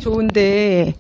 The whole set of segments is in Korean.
좋은데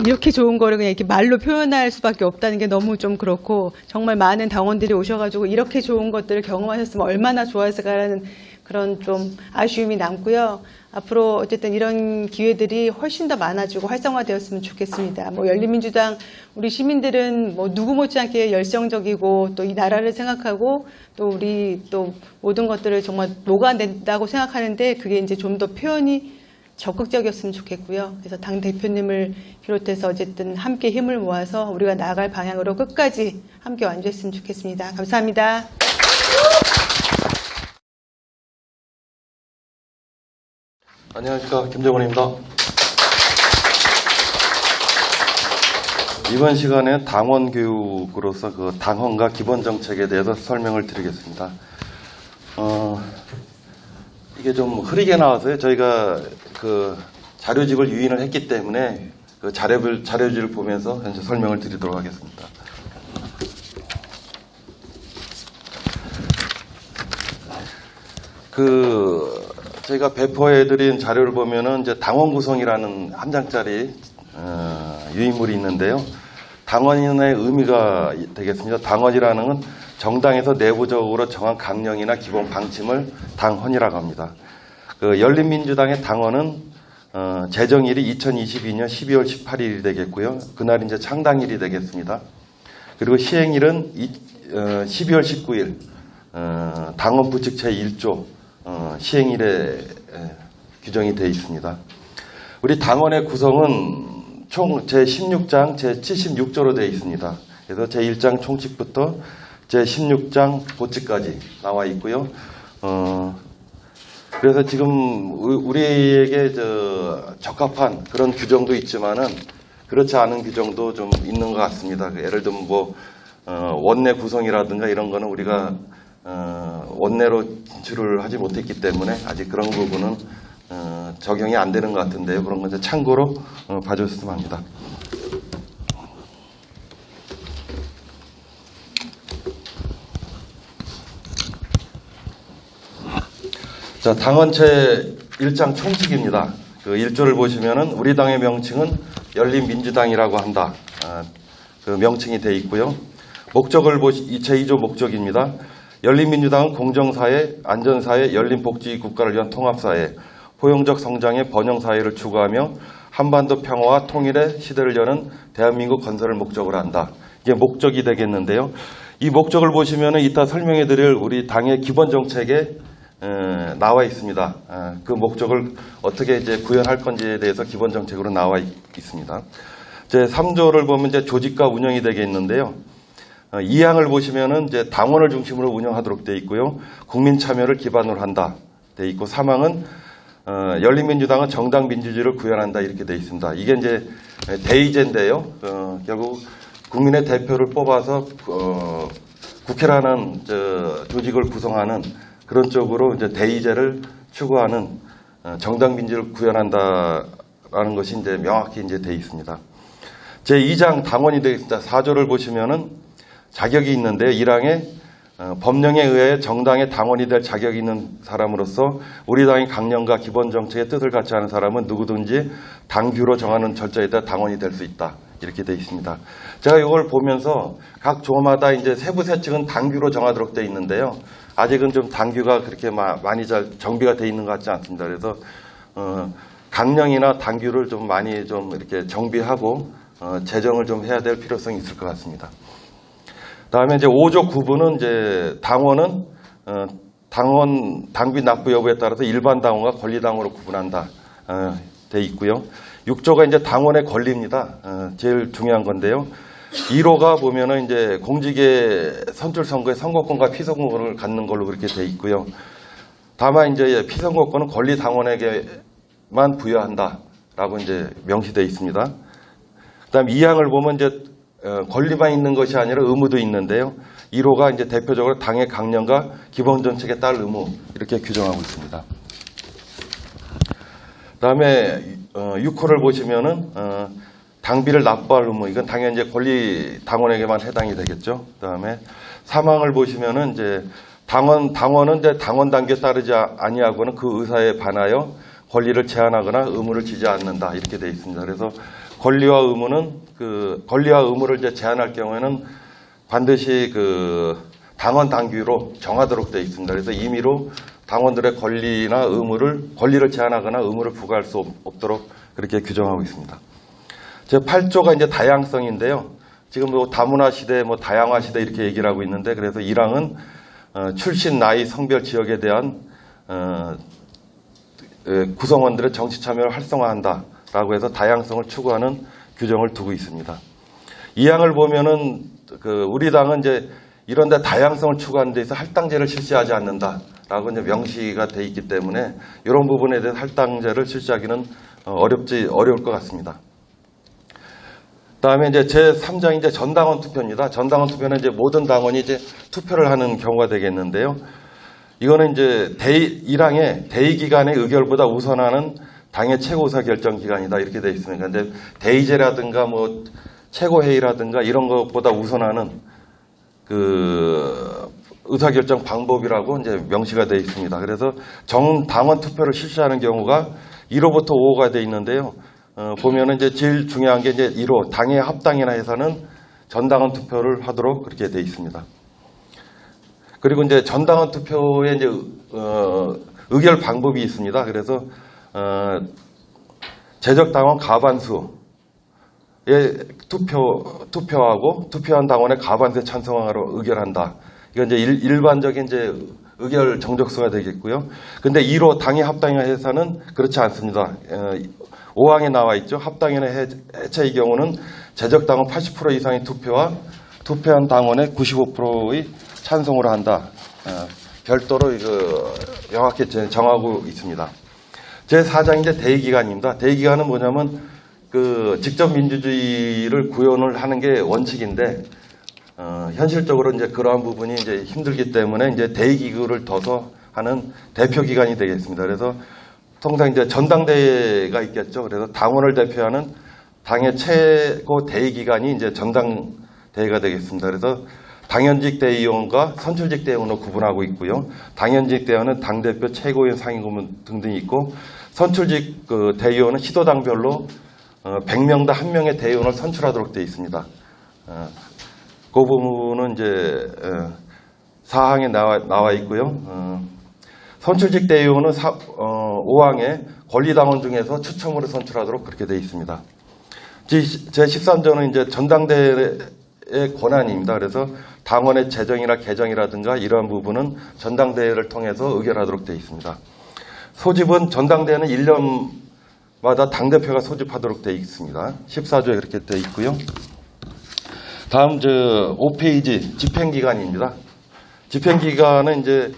이렇게 좋은 거를 그냥 이렇게 말로 표현할 수밖에 없다는 게 너무 좀 그렇고, 정말 많은 당원들이 오셔가지고 이렇게 좋은 것들을 경험하셨으면 얼마나 좋았을까라는 그런 좀 아쉬움이 남고요. 앞으로 어쨌든 이런 기회들이 훨씬 더 많아지고 활성화되었으면 좋겠습니다. 열린민주당 우리 시민들은 누구 못지않게 열성적이고 또 이 나라를 생각하고 또 우리 또 모든 것들을 정말 녹아낸다고 생각하는데, 그게 이제 좀 더 표현이 적극적이었으면 좋겠고요. 그래서 당 대표님을 비롯해서 어쨌든 함께 힘을 모아서 우리가 나아갈 방향으로 끝까지 함께 완주했으면 좋겠습니다. 감사합니다. 안녕하십니까, 김정은입니다. 이번 시간에 당원 교육으로서 그 당헌과 기본 정책에 대해서 설명을 드리겠습니다. 이게 좀 흐리게 나와서요. 저희가 그 자료집을 유인을 했기 때문에 그 자료집을 보면서 현재 설명을 드리도록 하겠습니다. 저희가 배포해드린 자료를 보면은 이제 당원 구성이라는 한 장짜리 유인물이 있는데요. 당원의 의미가 되겠습니다. 당원이라는 건 정당에서 내부적으로 정한 강령이나 기본 방침을 당헌이라고 합니다. 그 열린민주당의 당헌은 제정일이 2022년 12월 18일이 되겠고요. 그날 이제 창당일이 되겠습니다. 그리고 시행일은 12월 19일 당헌 부칙 제1조 시행일에 규정이 되어 있습니다. 우리 당원의 구성은 총 제16장 제76조로 되어 있습니다. 그래서 제1장 총칙부터 제16장 보칙까지 나와 있고요. 그래서 지금 우리에게 적합한 그런 규정도 있지만은 그렇지 않은 규정도 좀 있는 것 같습니다. 예를 들면 원내 구성이라든가 이런 거는 우리가 원내로 진출을 하지 못했기 때문에 아직 그런 부분은 적용이 안 되는 것 같은데요. 그런 건 참고로 봐줬으면 합니다. 자, 당헌 제1장 총칙입니다. 그 1조를 보시면은 우리 당의 명칭은 열린민주당이라고 한다. 그 명칭이 되어 있고요. 목적을 제2조 목적입니다. 열린민주당은 공정사회, 안전사회, 열린복지국가를 위한 통합사회, 포용적 성장의 번영사회를 추구하며 한반도 평화와 통일의 시대를 여는 대한민국 건설을 목적으로 한다. 이게 목적이 되겠는데요. 이 목적을 보시면 이따 설명해 드릴 우리 당의 기본 정책에 나와 있습니다. 그 목적을 어떻게 이제 구현할 건지에 대해서 기본 정책으로 나와 있습니다. 제3조를 보면 이제 조직과 운영이 되겠는데요. 2항을 보시면은 이제 당원을 중심으로 운영하도록 되어 있고요. 국민 참여를 기반으로 한다 되어 있고, 3항은 열린민주당은 정당 민주주의를 구현한다 이렇게 되어 있습니다. 이게 이제 대의제인데요. 결국 국민의 대표를 뽑아서 국회라는 조직을 구성하는 그런 쪽으로 이제 대의제를 추구하는 정당 민주를 구현한다라는 것이 이제 명확히 이제 되어 있습니다. 제2장 당원이 되겠습니다. 4조를 보시면은 자격이 있는데 1항에 법령에 의해 정당의 당원이 될 자격이 있는 사람으로서 우리 당의 강령과 기본 정책의 뜻을 같이 하는 사람은 누구든지 당규로 정하는 절차에 따라 당원이 될 수 있다. 이렇게 되어 있습니다. 제가 이걸 보면서 각 조마다 이제 세부 세칙은 당규로 정하도록 되어 있는데요. 아직은 좀 당규가 그렇게 많이 잘 정비가 되어 있는 것 같지 않습니다. 그래서 강령이나 당규를 좀 많이 좀 이렇게 정비하고 제정을 좀 해야 될 필요성이 있을 것 같습니다. 다음에 이제 5조 9부는 이제 당원은 당비 납부 여부에 따라서 일반 당원과 권리 당원으로 구분한다 돼 있고요. 6조가 이제 당원의 권리입니다. 제일 중요한 건데요. 1호가 보면은 이제 공직의 선출 선거의 선거권과 피선거권을 갖는 걸로 그렇게 돼 있고요. 다만 이제 피선거권은 권리 당원에게만 부여한다라고 이제 명시되어 있습니다. 그다음 2항을 보면 이제 권리만 있는 것이 아니라 의무도 있는데요. 1호가 이제 대표적으로 당의 강령과 기본 정책에 따른 의무 이렇게 규정하고 있습니다. 그다음에 6호를 보시면은 당비를 납부할 의무, 이건 당연히 이제 권리 당원에게만 해당이 되겠죠. 그다음에 3항을 보시면은 이제 당원은 이제 당원 단계에 따르지 아니하고는 그 의사에 반하여 권리를 제한하거나 의무를 지지 않는다 이렇게 되어 있습니다. 그래서 권리와 의무는 권리와 의무를 이제 제한할 경우에는 반드시 당원 당규로 정하도록 되어 있습니다. 그래서 임의로 당원들의 권리를 제한하거나 의무를 부과할 수 없도록 그렇게 규정하고 있습니다. 제 8조가 이제 다양성인데요. 지금 뭐 다문화 시대, 뭐 다양화 시대 이렇게 얘기를 하고 있는데, 그래서 1항은 출신, 나이, 성별, 지역에 대한 구성원들의 정치 참여를 활성화한다라고 해서 다양성을 추구하는 규정을 두고 있습니다. 2항을 보면은 우리 당은 이제 이런 데 다양성을 추구하는 데 있어 할당제를 실시하지 않는다라고 이제 명시가 돼 있기 때문에 이런 부분에 대해서 할당제를 실시하기는 어려울 것 같습니다. 그다음에 이제 제3장 이제 전당원 투표입니다. 전당원 투표는 이제 모든 당원이 이제 투표를 하는 경우가 되겠는데요. 이거는 이제 1항에 대의 기간의 의결보다 우선하는 당의 최고 의사 결정 기관이다 이렇게 되어 있습니다. 근데 대의제라든가 뭐 최고회의라든가 이런 것보다 우선하는 의사결정 방법이라고 이제 명시가 되어 있습니다. 그래서 정당원 투표를 실시하는 경우가 1호부터 5호가 되어 있는데요. 보면은 이제 제일 중요한 게 이제 1호 당의 합당이나 해서는 전당원 투표를 하도록 그렇게 되어 있습니다. 그리고 이제 전당원 투표에 이제 의결 방법이 있습니다. 그래서 재적 당원 가반수에 투표하고 투표한 당원의 가반수에 찬성하러 의결한다. 이건 이제 일반적인 이제 의결 정적수가 되겠고요. 근데 1호 당의 합당이나 해서는 그렇지 않습니다. 5항에 나와 있죠. 합당이나 해체의 경우는 재적 당원 80% 이상의 투표와 투표한 당원의 95%의 찬성으로 한다. 별도로 명확히 정하고 있습니다. 제4장 이제 대의기간입니다. 대의기간은 뭐냐면 직접 민주주의를 구현을 하는 게 원칙인데 현실적으로 이제 그러한 부분이 이제 힘들기 때문에 이제 대의기구를 둬서 하는 대표기관이 되겠습니다. 그래서 통상 이제 전당대회가 있겠죠. 그래서 당원을 대표하는 당의 최고 대의기관이 이제 전당대회가 되겠습니다. 그래서 당연직 대의원과 선출직 대의원으로 구분하고 있고요. 당연직 대의원은 당대표, 최고위원, 상임고문 등등이 있고, 선출직 대의원은 시도당별로 100명당 1명의 대의원을 선출하도록 되어 있습니다. 그 부분은 이제 사항에 나와 있고요. 선출직 대의원은 5항에 권리당원 중에서 추첨으로 선출하도록 그렇게 되어 있습니다. 제13조는 이제 전당대회의 권한입니다. 그래서 당원의 재정이나 개정이라든가 이러한 부분은 전당대회를 통해서 의결하도록 되어 있습니다. 소집은 전당대회는 1년마다 당대표가 소집하도록 되어 있습니다. 14조에 그렇게 되어 있고요. 다음 5페이지 집행기간입니다. 집행기간은 이제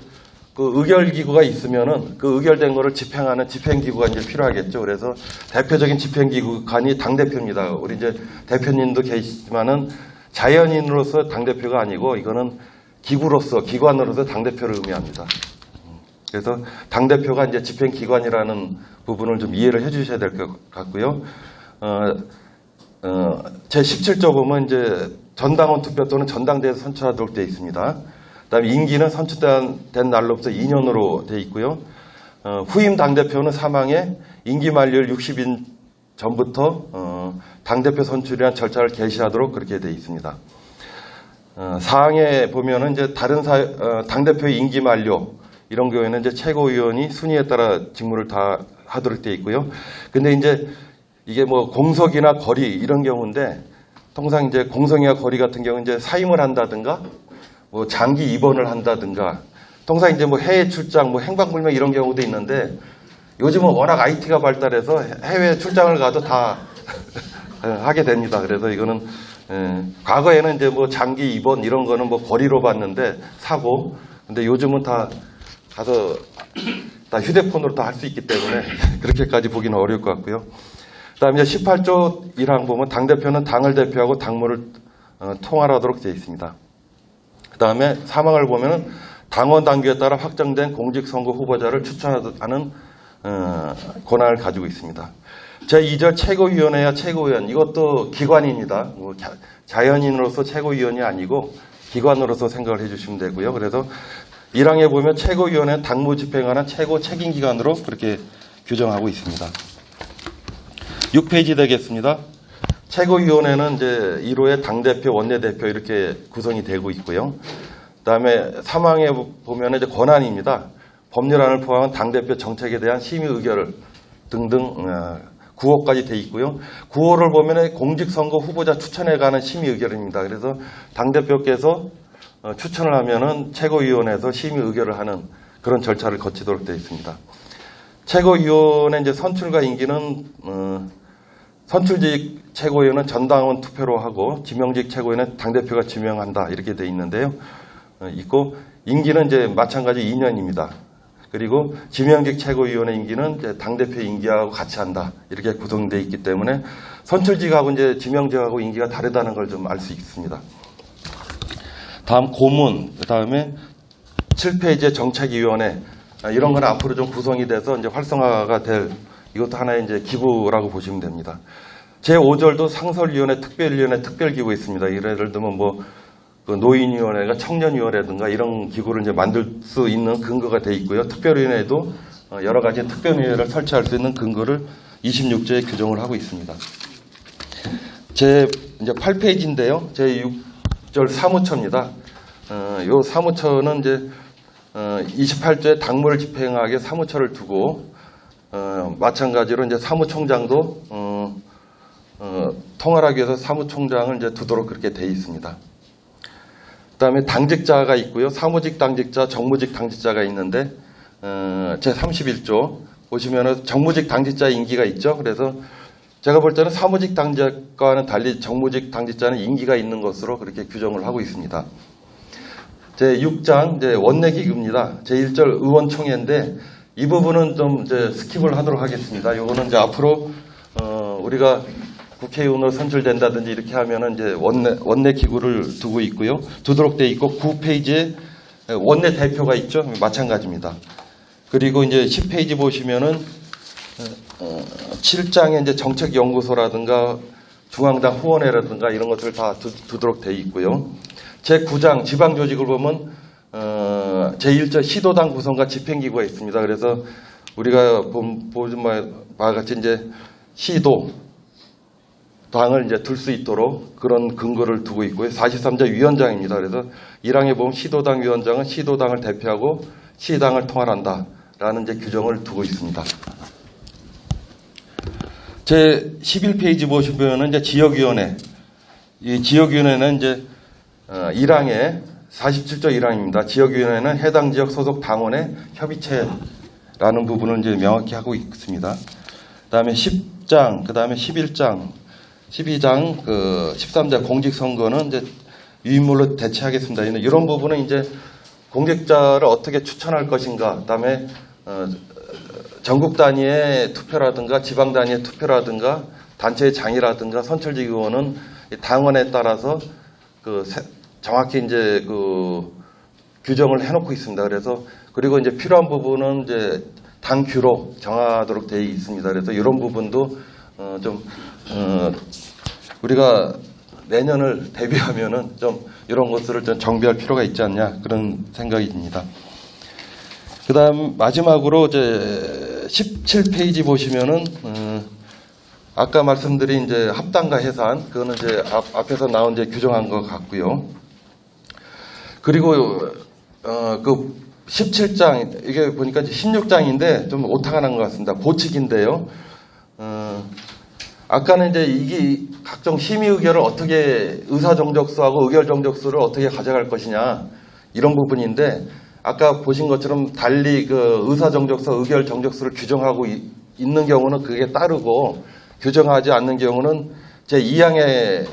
의결기구가 있으면은 의결된 거를 집행하는 집행기구가 이제 필요하겠죠. 그래서 대표적인 집행기구간이 당대표입니다. 우리 이제 대표님도 계시지만은 자연인으로서 당대표가 아니고 이거는 기관으로서 당대표를 의미합니다. 그래서 당대표가 이제 집행기관이라는 부분을 좀 이해를 해 주셔야 될 것 같고요. 제17조 보면 이제 전당원 투표 또는 전당대회에서 선출하도록 되어 있습니다. 그다음에 임기는 선출된 날로부터 2년으로 되어 있고요. 후임 당대표는 사망에 임기 만료일 60일 전부터 당대표 선출이란 절차를 개시하도록 그렇게 되어 있습니다. 사항에 보면은 이제 다른 당대표의 임기 만료 이런 경우에는 이제 최고위원이 순위에 따라 직무를 다 하도록 되어 있고요. 근데 이제 이게 뭐 공석이나 거리 이런 경우인데 통상 이제 공석이나 거리 같은 경우는 이제 사임을 한다든가 뭐 장기 입원을 한다든가 통상 이제 뭐 해외 출장 뭐 행방불명 이런 경우도 있는데 요즘은 워낙 IT가 발달해서 해외 출장을 가도 다 하게 됩니다. 그래서 이거는 과거에는 이제 뭐 장기 입원 이런 거는 뭐 거리로 봤는데 사고 근데 요즘은 다 가서 다 휴대폰으로 다 할 수 있기 때문에 그렇게까지 보기는 어려울 것 같고요. 그다음에 18조 1항 보면 당대표는 당을 대표하고 당무를 통할하도록 되어 있습니다. 그다음에 3항을 보면은 당원 당규에 따라 확정된 공직선거 후보자를 추천하는 권한을 가지고 있습니다. 제2절 최고위원회와 최고위원 이것도 기관입니다. 뭐 자연인으로서 최고위원이 아니고 기관으로서 생각을 해주시면 되고요. 그래서 1항에 보면 최고위원회 당무 집행하는 최고 책임기관으로 그렇게 규정하고 있습니다. 6페이지 되겠습니다. 최고위원회는 이제 1호의 당대표, 원내대표 이렇게 구성이 되고 있고요. 그다음에 3항에 보면 이제 권한입니다. 법률안을 포함한 당대표 정책에 대한 심의 의결을 등등 9호까지 돼 있고요. 9호를 보면 공직선거 후보자 추천에 관한 심의 의결입니다. 그래서 당대표께서 추천을 하면은 최고위원회에서 심의 의결을 하는 그런 절차를 거치도록 되어 있습니다. 최고위원회 이제 선출과 임기는 선출직 최고위원은 전당원 투표로 하고 지명직 최고위원은 당대표가 지명한다 이렇게 돼 있는데요. 있고 임기는 이제 마찬가지 2년입니다. 그리고 지명직 최고위원회 임기는 이제 당대표 임기하고 같이 한다 이렇게 구성되어 있기 때문에 선출직하고 이제 지명직하고 임기가 다르다는 걸 좀 알 수 있습니다. 다음 고문, 그다음에 7페이지의 정책위원회 이런 건 앞으로 좀 구성이 돼서 이제 활성화가 될 이것도 하나의 이제 기구라고 보시면 됩니다. 제5절도 상설위원회, 특별위원회, 특별기구 있습니다. 예를 들면 뭐 그 노인위원회가 청년위원회든가 이런 기구를 이제 만들 수 있는 근거가 돼 있고요. 특별위원회도 여러 가지 특별위원회를 설치할 수 있는 근거를 26조에 규정을 하고 있습니다. 제 이제 8페이지인데요. 제 6절 사무처입니다. 요 사무처는 이제 28조에 당무를 집행하게 사무처를 두고 마찬가지로 이제 사무총장도 통할하기 위해서 사무총장을 이제 두도록 그렇게 돼 있습니다. 그다음에 당직자가 있고요. 사무직 당직자, 정무직 당직자가 있는데 제 31조 보시면은 정무직 당직자 임기가 있죠. 그래서 제가 볼 때는 사무직 당직자와는 달리 정무직 당직자는 임기가 있는 것으로 그렇게 규정을 하고 있습니다. 제 6장 이제 원내기구입니다. 제 1절 의원총회인데 이 부분은 좀 이제 스킵을 하도록 하겠습니다. 이거는 이제 앞으로 우리가 국회의원으로 선출된다든지 이렇게 하면은 이제 원내 기구를 두고 있고요. 두도록 돼 있고 9페이지에 원내 대표가 있죠. 마찬가지입니다. 그리고 이제 10페이지 보시면은 7장에 이제 정책연구소라든가 중앙당 후원회라든가 이런 것들을 다 두도록 돼 있고요. 제 9장 지방 조직을 보면 제 1절 시도당 구성과 집행기구가 있습니다. 그래서 우리가 보는 바와 같이 이제 시도 당을 이제 둘 수 있도록 그런 근거를 두고 있고요. 43자 위원장입니다. 그래서 1항에 보면 시도당 위원장은 시도당을 대표하고 시당을 통할한다라는 이제 규정을 두고 있습니다. 제 11페이지 보시면은 이제 지역위원회. 이 지역위원회는 이제 1항에 47조 1항입니다. 지역위원회는 해당 지역 소속 당원의 협의체라는 부분을 이제 명확히 하고 있습니다. 그다음에 10장, 그다음에 11장, 12장, 13장 공직선거는 이제 유인물로 대체하겠습니다. 이런 부분은 이제 공직자를 어떻게 추천할 것인가, 그다음에 전국 단위의 투표라든가 지방 단위의 투표라든가 단체의 장이라든가 선출직 의원은 당원에 따라서 정확히 이제 규정을 해놓고 있습니다. 그래서 그리고 이제 필요한 부분은 이제 당규로 정하도록 되어 있습니다. 그래서 이런 부분도 좀 우리가 내년을 대비하면은 좀 이런 것들을 좀 정비할 필요가 있지 않냐 그런 생각이 듭니다. 그다음 마지막으로 이제 17페이지 보시면은 아까 말씀드린 이제 합당과 해산 그거는 이제 앞에서 나온 이제 규정한 것 같고요. 그리고 그 17장 이게 보니까 16장인데 좀 오타가 난 것 같습니다. 고치기인데요. 아까는 이제 이게 각종 심의 의결을 어떻게 의사 정적수하고 의결 정적수를 어떻게 가져갈 것이냐 이런 부분인데 아까 보신 것처럼 달리 그 의사 정적수, 의결 정적수를 규정하고 있는 경우는 그게 따르고 규정하지 않는 경우는 제 2항에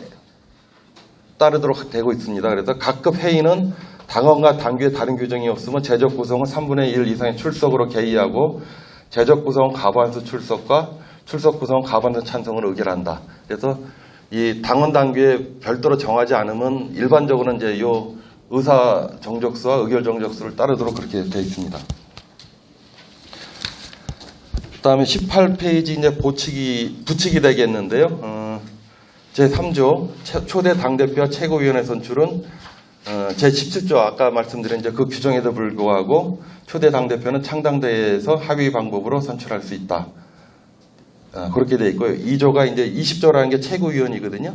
따르도록 되고 있습니다. 그래서 각급 회의는 당원과 당규에 다른 규정이 없으면 제적 구성은 3분의 1 이상의 출석으로 개의하고 제적 구성은 과반수 출석과 출석 구성은 과반수 찬성으로 의결한다. 그래서 이 당원 당규에 별도로 정하지 않으면 일반적으로는 이제 요 의사 정적수와 의결 정적수를 따르도록 그렇게 되어 있습니다. 그다음에 18페이지 이제 붙이기 되겠는데요. 제 3조 초대 당대표와 최고위원회 선출은 제 17조 아까 말씀드린 이제 그 규정에도 불구하고 초대 당대표는 창당대회에서 합의 방법으로 선출할 수 있다. 그렇게 돼 있고요. 2조가 이제 20조라는 게 최고위원이거든요.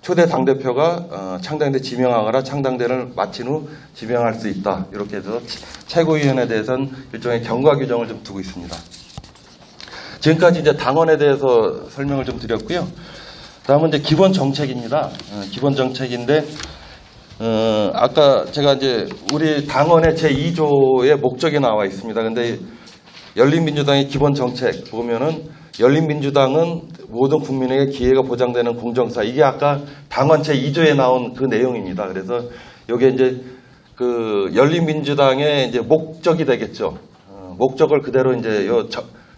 초대 당대표가 창당대 지명하거나 창당대를 마친 후 지명할 수 있다. 이렇게 해서 최고위원에 대해서는 일종의 경과 규정을 좀 두고 있습니다. 지금까지 이제 당원에 대해서 설명을 좀 드렸고요. 다음은 이제 기본 정책입니다. 기본 정책인데, 아까 제가 이제 우리 당원의 제2조의 목적이 나와 있습니다. 근데 열린민주당의 기본 정책 보면은 열린민주당은 모든 국민에게 기회가 보장되는 공정사. 이게 아까 당원 제2조에 나온 그 내용입니다. 그래서 이게 이제 그 열린민주당의 이제 목적이 되겠죠. 목적을 그대로 이제 요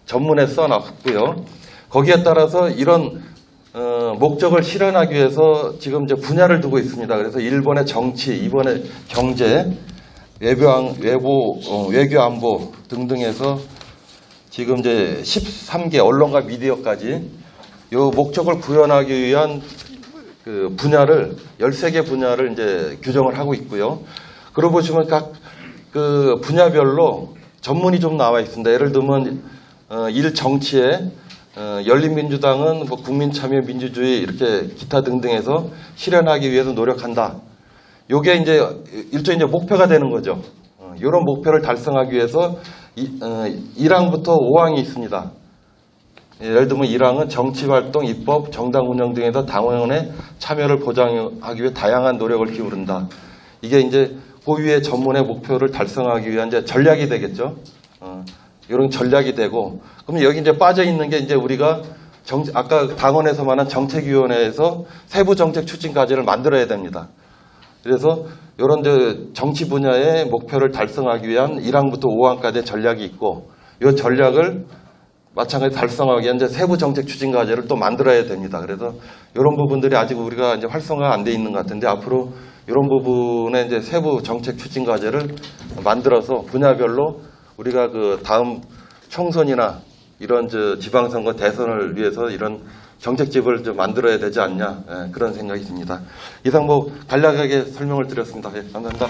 전문에 써놨고요. 거기에 따라서 이런 목적을 실현하기 위해서 지금 이제 분야를 두고 있습니다. 그래서 1번의 정치, 2번의 경제, 외교 안보 등등에서 지금 이제 13개 언론과 미디어까지 이 목적을 구현하기 위한 그 분야를 13개 분야를 이제 규정을 하고 있고요. 그러고 보시면 각 그 분야별로 전문이 좀 나와 있습니다. 예를 들면 정치에 열린민주당은 뭐 국민참여 민주주의 이렇게 기타 등등에서 실현하기 위해서 노력한다. 요게 이제 일종의 이제 목표가 되는 거죠. 이런 목표를 달성하기 위해서 1항부터 5항이 있습니다. 예를 들면 1항은 정치활동, 입법, 정당 운영 등에서 당원의 참여를 보장하기 위해 다양한 노력을 기울인다. 이게 이제 고유의 전문의 목표를 달성하기 위한 이제 전략이 되겠죠. 이런 전략이 되고, 그러면 여기 이제 빠져 있는 게 이제 우리가 아까 당원에서 말한 정책위원회에서 세부 정책 추진 과제를 만들어야 됩니다. 그래서 이런 정치 분야의 목표를 달성하기 위한 1항부터 5항까지의 전략이 있고, 이 전략을 마찬가지 달성하기 위한 이제 세부 정책 추진 과제를 또 만들어야 됩니다. 그래서 이런 부분들이 아직 우리가 이제 활성화가 안 돼 있는 것 같은데, 앞으로 이런 부분에 이제 세부 정책 추진 과제를 만들어서 분야별로 우리가 그 다음 총선이나 이런 지방선거 대선을 위해서 이런 정책집을 좀 만들어야 되지 않냐, 그런 생각이 듭니다. 이상 뭐 간략하게 설명을 드렸습니다. 감사합니다.